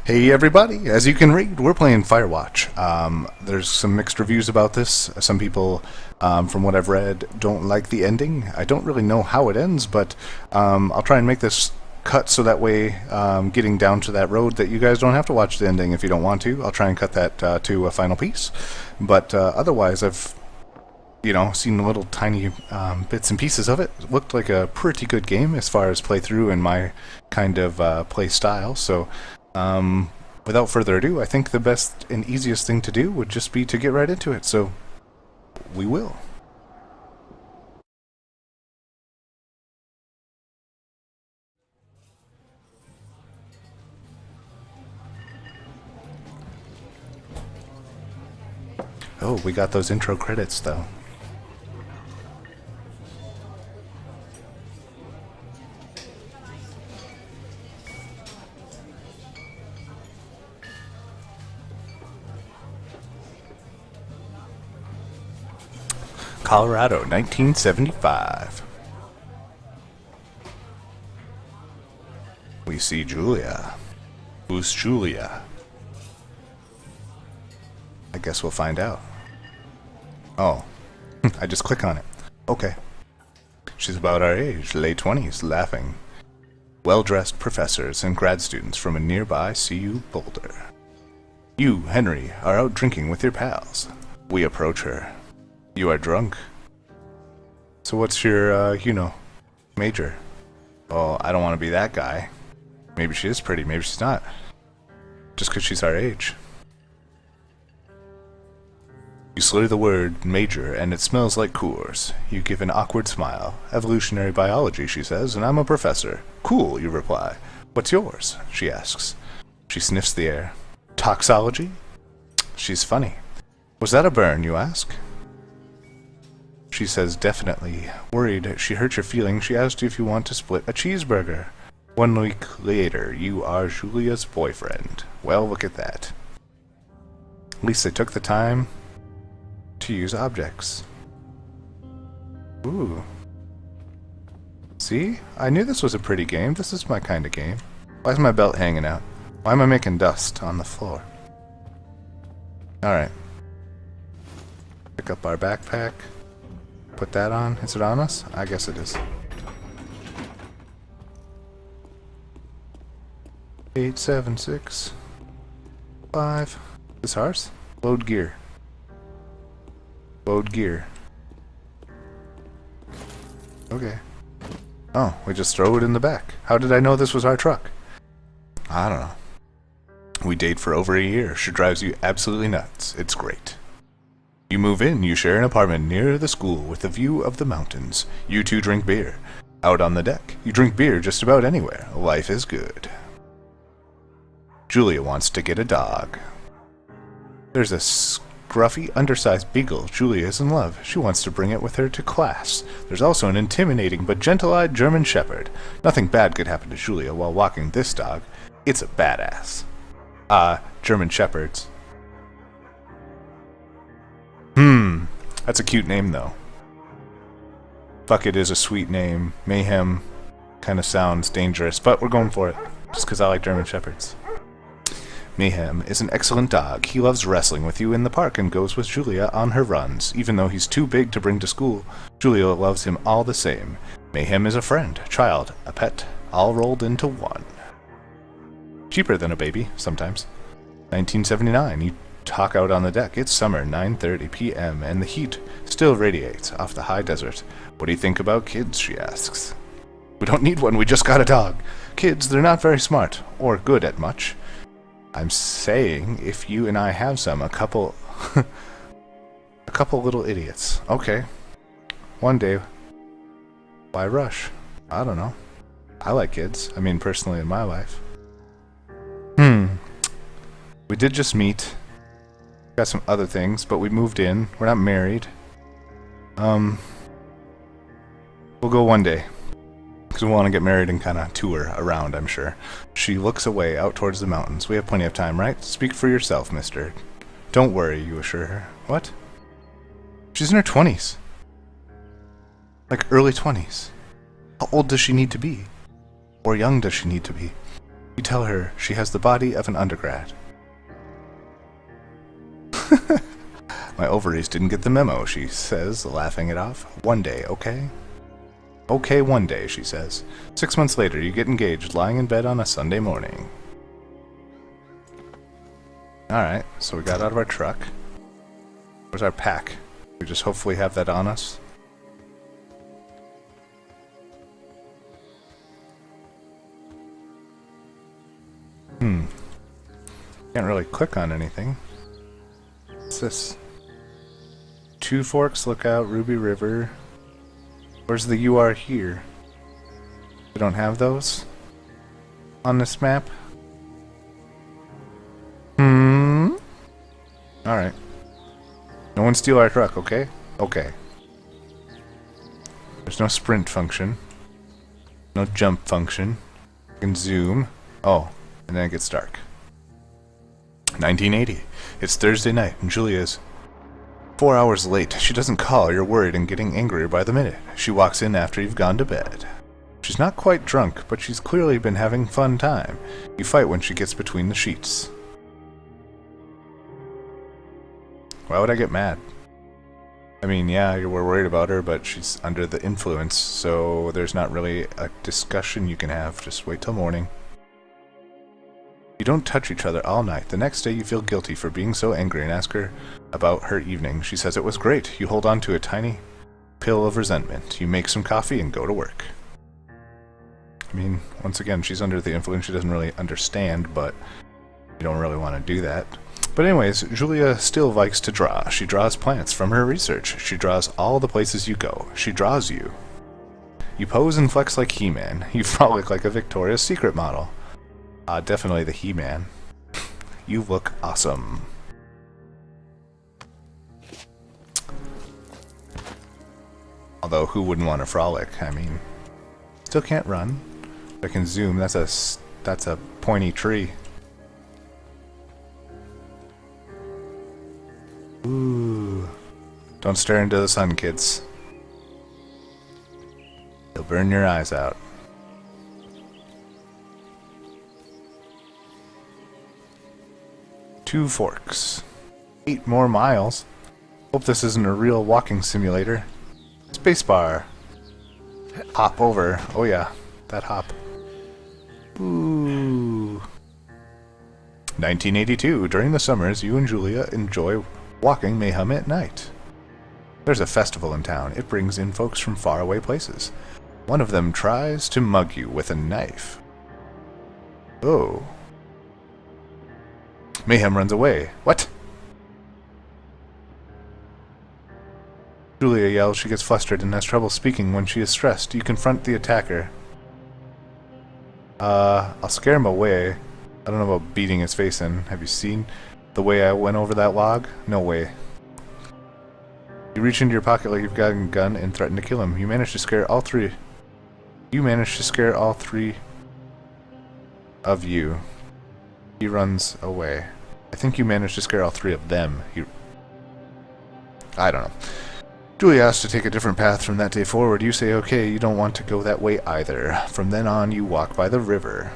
Hey everybody, as you can read, we're playing Firewatch. There's some mixed reviews about this. Some people, from what I've read, don't like the ending. I don't really know how it ends, but I'll try and make this cut so that way, getting down to that road, that you guys don't have to watch the ending if you don't want to. I'll try and cut that to a final piece. But otherwise, I've seen little tiny bits and pieces of it. It looked like a pretty good game as far as playthrough and my kind of play style. So without further ado, I think the best and easiest thing to do would just be to get right into it. So we will. Oh, we got those intro credits though. Colorado, 1975. We see Julia. Who's Julia? I guess we'll find out. Oh, I just click on it. Okay. She's about our age, late 20s, laughing. Well-dressed professors and grad students from a nearby CU Boulder. You, Henry, are out drinking with your pals. We approach her. You are drunk. So what's your, major? Well, I don't want to be that guy. Maybe she is pretty, maybe she's not. Just 'cause she's our age. You slur the word major, and it smells like Coors. You give an awkward smile. Evolutionary biology, she says, and I'm a professor. Cool, you reply. What's yours? She asks. She sniffs the air. Toxology? She's funny. Was that a burn, you ask? She says definitely. Worried she hurt your feelings, she asked you if you want to split a cheeseburger. 1 week later, you are Julia's boyfriend. Well, look at that. At least they took the time to use objects. Ooh. See? I knew this was a pretty game. This is my kind of game. Why is my belt hanging out? Why am I making dust on the floor? Alright. Pick up our backpack. Put that on. Is it on us? I guess it is. 8, 7, 6, 5. This ours? Load gear. Load gear. Okay. Oh, we just throw it in the back. How did I know this was our truck? I don't know. We date for over a year. She drives you absolutely nuts. It's great. You move in. You share an apartment near the school with a view of the mountains. You two drink beer. Out on the deck. You drink beer just about anywhere. Life is good. Julia wants to get a dog. There's a scruffy, undersized beagle. Julia is in love. She wants to bring it with her to class. There's also an intimidating but gentle-eyed German shepherd. Nothing bad could happen to Julia while walking this dog. It's a badass. German shepherds. That's a cute name, though. Bucket is a sweet name. Mayhem kind of sounds dangerous, but we're going for it, just because I like German shepherds. Mayhem is an excellent dog. He loves wrestling with you in the park and goes with Julia on her runs. Even though he's too big to bring to school, Julia loves him all the same. Mayhem is a friend, child, a pet, all rolled into one. Cheaper than a baby, sometimes. 1979, you talk out on the deck. It's summer, 9:30 p.m., and the heat still radiates off the high desert. What do you think about kids, she asks. We don't need one, we just got a dog. Kids, they're not very smart, or good at much. I'm saying, if you and I have some, a couple little idiots. Okay. One day. Why rush? I don't know. I like kids. I mean, personally in my life. We did just meet. Got some other things, but we moved in. We're not married. We'll go one day. Because we want to get married and kind of tour around, I'm sure. She looks away out towards the mountains. We have plenty of time, right? Speak for yourself, mister. Don't worry, you assure her. What? She's in her 20s. Like early 20s. How old does she need to be? Or young does she need to be? You tell her she has the body of an undergrad. My ovaries didn't get the memo, she says, laughing it off. One day, okay? Okay, one day, she says. 6 months later, you get engaged, lying in bed on a Sunday morning. Alright, so we got out of our truck. Where's our pack? We just hopefully have that on us. Can't really click on anything. What's this? Two Forks, Lookout, Ruby River. Where's the "you are here"? We don't have those on this map. Alright. No one steal our truck, okay? Okay. There's no sprint function. No jump function. You can zoom. Oh, and then it gets dark. 1980. It's Thursday night, and Julia's 4 hours late. She doesn't call. You're worried and getting angrier by the minute. She walks in after you've gone to bed. She's not quite drunk, but she's clearly been having fun time. You fight when she gets between the sheets. Why would I get mad? I mean, yeah, you were worried about her, but she's under the influence, so there's not really a discussion you can have. Just wait till morning. You don't touch each other all night. The next day you feel guilty for being so angry and ask her about her evening. She says it was great. You hold on to a tiny pill of resentment. You make some coffee and go to work. I mean, once again, she's under the influence. She doesn't really understand, but you don't really want to do that. But anyways, Julia still likes to draw. She draws plants from her research. She draws all the places you go. She draws you. You pose and flex like He-Man. You frolic like a Victoria's Secret model. Definitely the He-Man. You look awesome. Although, who wouldn't want to frolic? I mean, still can't run. I can zoom. That's a pointy tree. Ooh. Don't stare into the sun, kids. You'll burn your eyes out. Two Forks. 8 more miles. Hope this isn't a real walking simulator. Spacebar. Hop over. Oh yeah, that hop. Ooh. 1982. During the summers, you and Julia enjoy walking Mayhem at night. There's a festival in town. It brings in folks from faraway places. One of them tries to mug you with a knife. Oh. Mayhem runs away. What? Julia yells. She gets flustered and has trouble speaking when she is stressed. You confront the attacker. I'll scare him away. I don't know about beating his face in. Have you seen the way I went over that log? No way. You reach into your pocket like you've got a gun and threaten to kill him. You manage to scare all three. You manage to scare all three of you. He runs away. I think you managed to scare all 3 of them. I don't know. Julia asks to take a different path from that day forward. You say, okay, you don't want to go that way either. From then on, you walk by the river.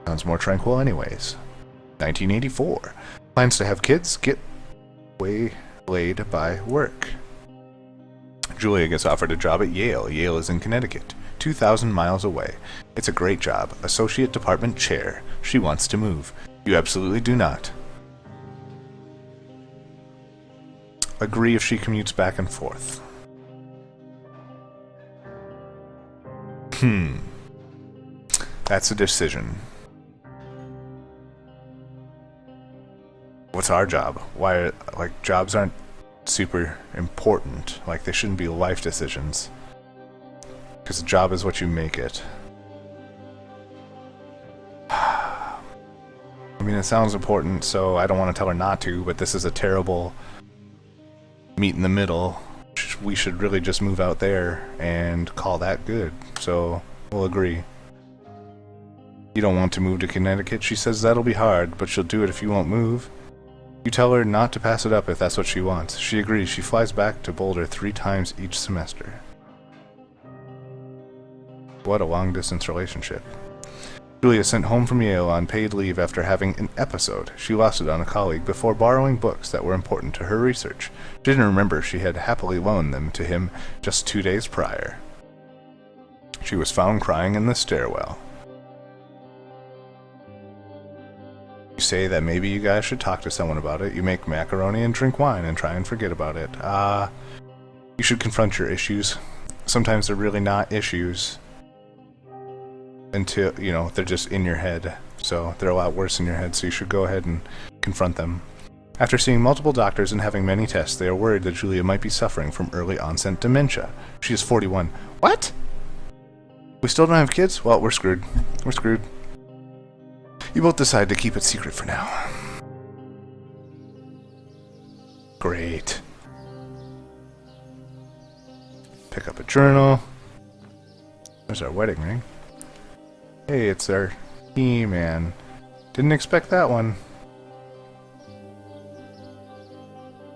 Sounds more tranquil anyways. 1984. Plans to have kids get waylaid by work. Julia gets offered a job at Yale. Yale is in Connecticut, 2,000 miles away. It's a great job. Associate Department Chair. She wants to move. You absolutely do not. Agree if she commutes back and forth. That's a decision. What's our job? Why, like, jobs aren't super important. Like, they shouldn't be life decisions. Because a job is what you make it. I mean, it sounds important, so I don't want to tell her not to, but this is a terrible meet in the middle. We should really just move out there and call that good. So, we'll agree. You don't want to move to Connecticut? She says that'll be hard, but she'll do it if you won't move. You tell her not to pass it up if that's what she wants. She agrees. She flies back to Boulder 3 times each semester. What a long-distance relationship. Julia sent home from Yale on paid leave after having an episode. She lost it on a colleague before borrowing books that were important to her research. She didn't remember she had happily loaned them to him just 2 days prior. She was found crying in the stairwell. You say that maybe you guys should talk to someone about it. You make macaroni and drink wine and try and forget about it. You should confront your issues. Sometimes they're really not issues until, they're just in your head. So they're a lot worse in your head, so you should go ahead and confront them. After seeing multiple doctors and having many tests, they are worried that Julia might be suffering from early onset dementia. She is 41. What? We still don't have kids? Well, we're screwed. We're screwed. You both decide to keep it secret for now. Great. Pick up a journal. There's our wedding ring. Hey, it's our He-Man. Didn't expect that one.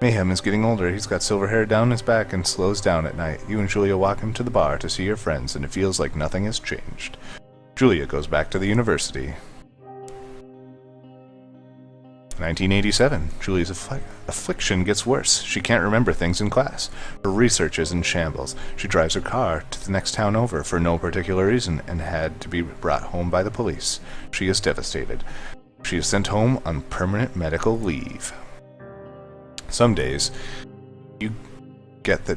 Mayhem is getting older. He's got silver hair down his back and slows down at night. You and Julia walk him to the bar to see your friends, and it feels like nothing has changed. Julia goes back to the university. 1987. Julia's affliction gets worse. She can't remember things in class. Her research is in shambles. She drives her car to the next town over for no particular reason and had to be brought home by the police. She is devastated. She is sent home on permanent medical leave. Some days you get the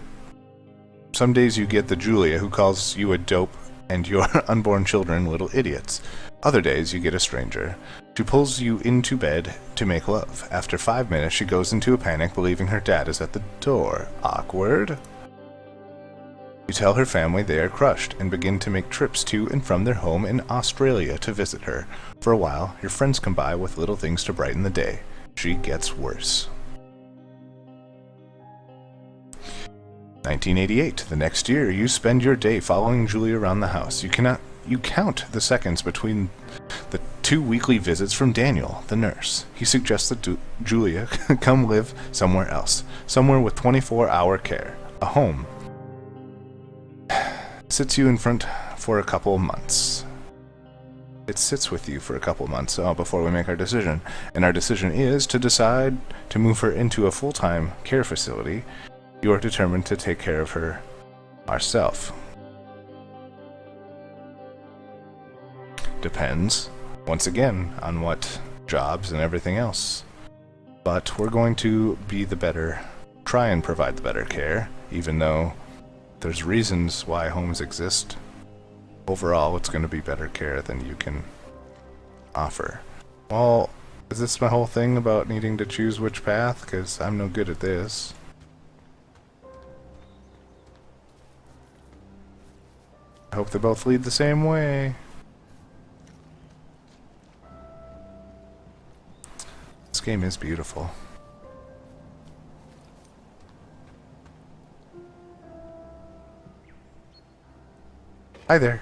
Julia who calls you a dope and your unborn children little idiots. Other days you get a stranger. She pulls you into bed to make love. After 5 minutes, she goes into a panic, believing her dad is at the door. Awkward. You tell her family they are crushed and begin to make trips to and from their home in Australia to visit her. For a while, your friends come by with little things to brighten the day. She gets worse. 1988. The next year, you spend your day following Julia around the house. You count the seconds between the 2 weekly visits from Daniel, the nurse. He suggests that Julia come live somewhere else, somewhere with 24-hour care, a home. Sits you in front for a couple months. It sits with you for a couple months before we make our decision, and our decision is to decide to move her into a full-time care facility. You are determined to take care of her ourselves. Depends, once again, on what jobs and everything else. But we're going to try and provide the better care, even though there's reasons why homes exist. Overall, it's going to be better care than you can offer. Well, is this my whole thing about needing to choose which path? Because I'm no good at this. I hope they both lead the same way. This game is beautiful. Hi there.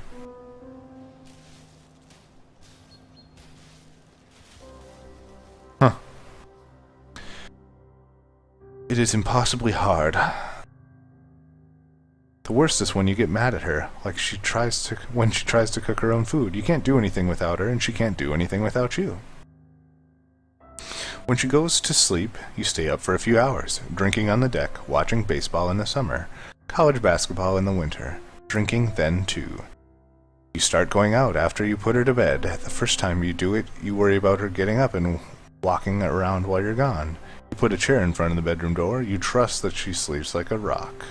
Huh. It is impossibly hard. The worst is when you get mad at her, like when she tries to cook her own food. You can't do anything without her, and she can't do anything without you. When she goes to sleep, you stay up for a few hours, drinking on the deck, watching baseball in the summer, college basketball in the winter, drinking then too. You start going out after you put her to bed. The first time you do it, you worry about her getting up and walking around while you're gone. You put a chair in front of the bedroom door. You trust that she sleeps like a rock.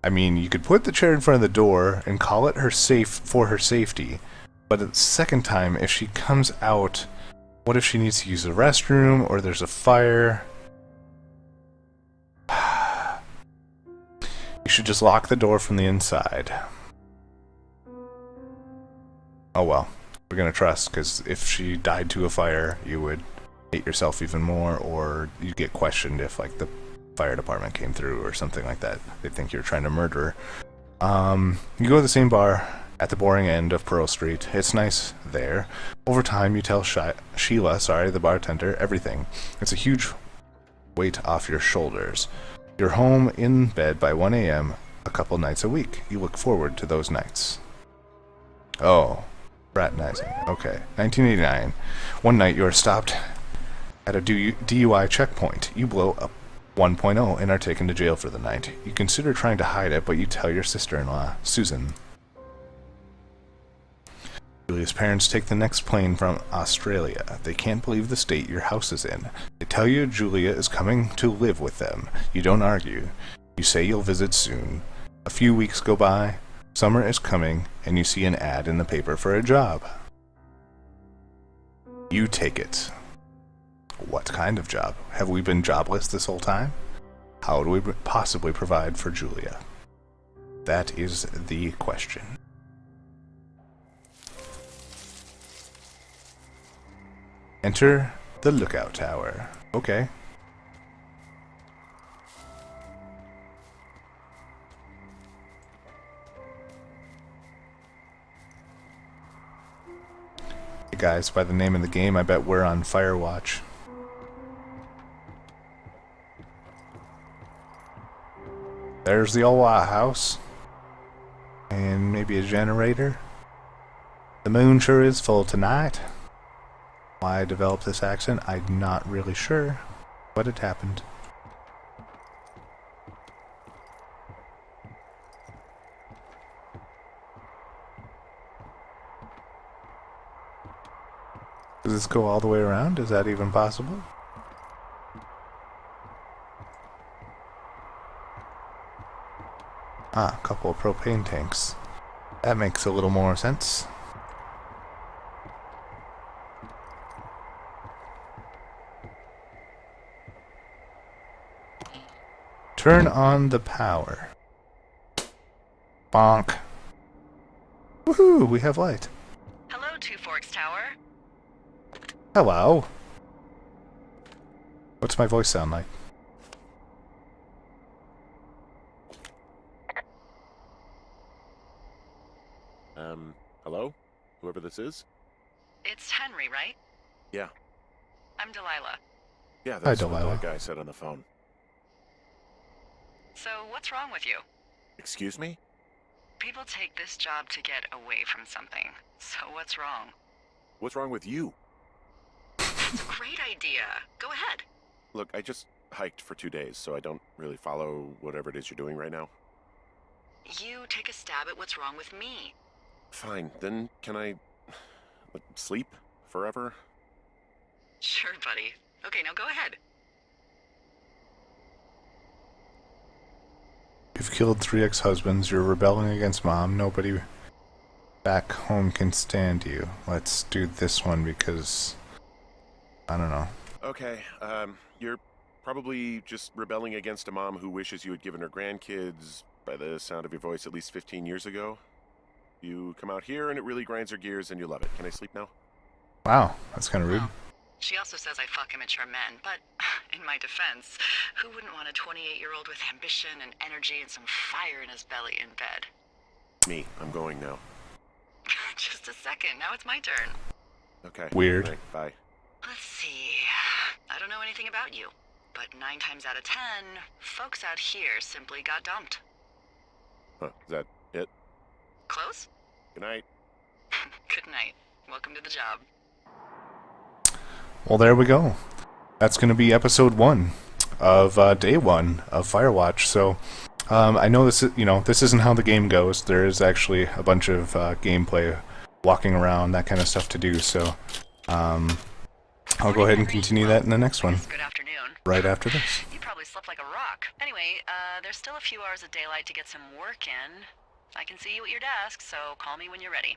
I mean, you could put the chair in front of the door and call it her safety. But the second time, if she comes out, what if she needs to use the restroom or there's a fire? You should just lock the door from the inside. Oh well, we're gonna trust, because if she died to a fire, you would hate yourself even more, or you'd get questioned if, like, the fire department came through or something like that. They'd think you're trying to murder her. You go to the same bar at the boring end of Pearl Street. It's nice there. Over time, you tell Sheila, the bartender, everything. It's a huge weight off your shoulders. You're home in bed by 1 a.m. a couple nights a week. You look forward to those nights. Oh, fraternizing. Okay. 1989. One night you are stopped at a DUI checkpoint. You blow up 1.0 and are taken to jail for the night. You consider trying to hide it, but you tell your sister-in-law, Susan. Julia's parents take the next plane from Australia. They can't believe the state your house is in. They tell you Julia is coming to live with them. You don't argue. You say you'll visit soon. A few weeks go by. Summer is coming, and you see an ad in the paper for a job. You take it. What kind of job? Have we been jobless this whole time? How do we possibly provide for Julia? That is the question. Enter the lookout tower. Okay. Hey guys, by the name of the game, I bet we're on Firewatch. There's the old White House. And maybe a generator. The moon sure is full tonight. Why I developed this accent, I'm not really sure, but it happened. Does this go all the way around? Is that even possible? Ah, a couple of propane tanks. That makes a little more sense. Turn on the power. Bonk. Woohoo, we have light. Hello, Two Forks Tower. Hello. What's my voice sound like? Hello? Whoever this is? It's Henry, right? Yeah. I'm Delilah. Yeah, that's Hi, what Delilah. the guy said on the phone. So, what's wrong with you? Excuse me? People take this job to get away from something. So, what's wrong? What's wrong with you? It's a great idea. Go ahead. Look, I just hiked for 2 days, so I don't really follow whatever it is you're doing right now. You take a stab at what's wrong with me. Fine, then can I... sleep? Forever? Sure, buddy. Okay, now go ahead. You've killed 3 ex-husbands, you're rebelling against Mom, nobody back home can stand you. Let's do this one because... I don't know. Okay, you're probably just rebelling against a mom who wishes you had given her grandkids, by the sound of your voice, at least 15 years ago. You come out here and it really grinds her gears and you love it. Can I sleep now? Wow, that's kind of rude. She also says I fuck immature men, but in my defense, who wouldn't want a 28-year-old with ambition and energy and some fire in his belly in bed? Me. I'm going now. Just a second, now it's my turn. Okay. Weird. Right, bye. Let's see. I don't know anything about you, but 9 times out of 10, folks out here simply got dumped. Huh, is that it? Close? Good night. Good night. Welcome to the job. Well, there we go. That's going to be episode 1 of day 1 of Firewatch. So, I know this isn't how the game goes. There is actually a bunch of gameplay, walking around, that kind of stuff to do. So, I'll go ahead and continue that in the next one. Good afternoon. Right after this. You probably slept like a rock. Anyway, there's still a few hours of daylight to get some work in. I can see you at your desk, so call me when you're ready.